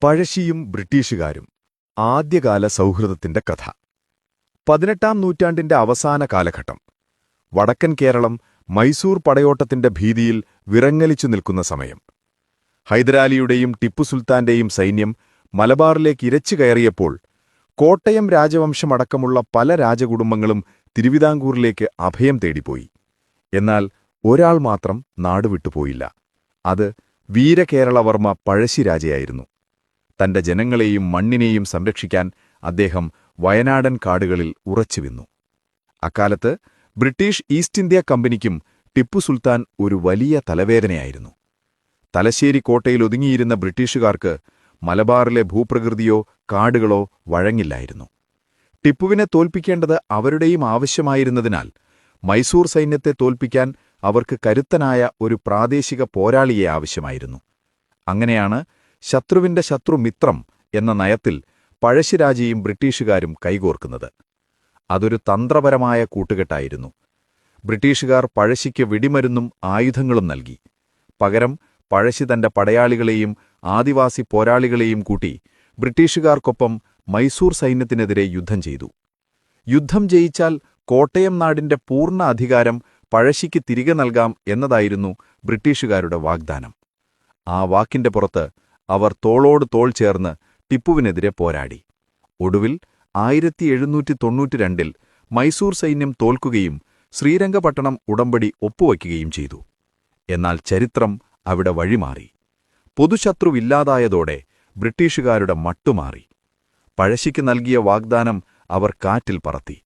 പഴശ്ശിയും ബ്രിട്ടീഷുകാരും ആദ്യകാല സൗഹൃദത്തിന്റെ കഥ. 18-ാം നൂറ്റാണ്ടിന്റെ അവസാന കാലഘട്ടം. വടക്കൻ കേരളം മൈസൂർ പടയോട്ടത്തിന്റെ ഭീതിയിൽ വിറങ്ങലിച്ചു നിൽക്കുന്ന സമയം. ഹൈദരാലിയുടെയും ടിപ്പു സുൽത്താന്റെയും സൈന്യം മലബാറിലേക്ക് ഇരച്ചു കയറിയപ്പോൾ കോട്ടയം രാജവംശമടക്കമുള്ള പല രാജകുടുംബങ്ങളും തിരുവിതാംകൂറിലേക്ക് അഭയം തേടിപ്പോയി. എന്നാൽ ഒരാൾ മാത്രം നാടുവിട്ടുപോയില്ല. അത് വീരകേരളവർമ്മ പഴശ്ശിരാജയായിരുന്നു. തന്റെ ജനങ്ങളെയും മണ്ണിനെയും സംരക്ഷിക്കാൻ അദ്ദേഹം വയനാടൻ കാടുകളിൽ ഉറച്ചുനിന്നു. അക്കാലത്ത് ബ്രിട്ടീഷ് ഈസ്റ്റ് ഇന്ത്യാ കമ്പനിക്കും ടിപ്പു സുൽത്താൻ ഒരു വലിയ തലവേദനയായിരുന്നു. തലശ്ശേരി കോട്ടയിൽ ഒതുങ്ങിയിരുന്ന ബ്രിട്ടീഷുകാർക്ക് മലബാറിലെ ഭൂപ്രകൃതിയോ കാടുകളോ വഴങ്ങില്ലായിരുന്നു. ടിപ്പുവിനെ തോൽപ്പിക്കേണ്ടത് അവരുടെയും ആവശ്യമായിരുന്നതിനാൽ മൈസൂർ സൈന്യത്തെ തോൽപ്പിക്കാൻ അവർക്ക് കരുത്തനായ ഒരു പ്രാദേശിക പോരാളിയെ ആവശ്യമായിരുന്നു. അങ്ങനെയാണ് ശത്രുവിന്റെ ശത്രു മിത്രം എന്ന നയത്തിൽ പഴശ്ശിരാജയും ബ്രിട്ടീഷുകാരും കൈകോർക്കുന്നത്. അതൊരു തന്ത്രപരമായ കൂട്ടുകെട്ടായിരുന്നു. ബ്രിട്ടീഷുകാർ പഴശ്ശിക്ക് വെടിമരുന്നും ആയുധങ്ങളും നൽകി. പകരം പഴശ്ശി തന്റെ പടയാളികളെയും ആദിവാസി പോരാളികളെയും കൂട്ടി ബ്രിട്ടീഷുകാർക്കൊപ്പം മൈസൂർ സൈന്യത്തിനെതിരെ യുദ്ധം ചെയ്തു. യുദ്ധം ജയിച്ചാൽ കോട്ടയം നാടിന്റെ പൂർണ്ണ അധികാരം പഴശ്ശിക്ക് തിരികെ നൽകാം എന്നതായിരുന്നു ബ്രിട്ടീഷുകാരുടെ വാഗ്ദാനം. ആ വാക്കിന്റെ പുറത്ത് അവർ തോളോട് തോൾ ചേർന്ന് ടിപ്പുവിനെതിരെ പോരാടി. ഒടുവിൽ 1792-ൽ മൈസൂർ സൈന്യം തോൽക്കുകയും ശ്രീരംഗപട്ടണം ഉടമ്പടി ഒപ്പുവയ്ക്കുകയും ചെയ്തു. എന്നാൽ ചരിത്രം അവിടെ വഴിമാറി. പൊതുശത്രുവില്ലാതായതോടെ ബ്രിട്ടീഷുകാരുടെ മട്ടുമാറി. പഴശ്ശിക്ക് നൽകിയ വാഗ്ദാനം അവർ കാറ്റിൽ പറത്തി.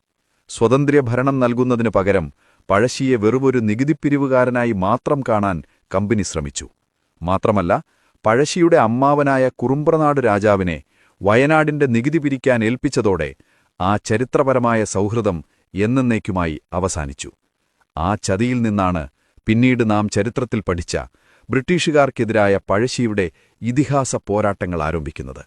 സ്വതന്ത്രഭരണം നൽകുന്നതിനു പകരം പഴശ്ശിയെ വെറുമൊരു നികുതിപ്പിരിവുകാരനായി മാത്രം കാണാൻ കമ്പനി ശ്രമിച്ചു. മാത്രമല്ല, പഴശ്ശിയുടെ അമ്മാവനായ കുറുമ്പ്രനാട് രാജാവിനെ വയനാടിന്റെ നികുതി പിരിക്കാൻ ഏൽപ്പിച്ചതോടെ ആ ചരിത്രപരമായ സൗഹൃദം എന്നേക്കുമായി അവസാനിച്ചു. ആ ചതിയിൽ നിന്നാണ് പിന്നീട് നാം ചരിത്രത്തിൽ പഠിച്ച ബ്രിട്ടീഷുകാർക്കെതിരായ പഴശ്ശിയുടെ ഇതിഹാസ പോരാട്ടങ്ങൾ ആരംഭിക്കുന്നത്.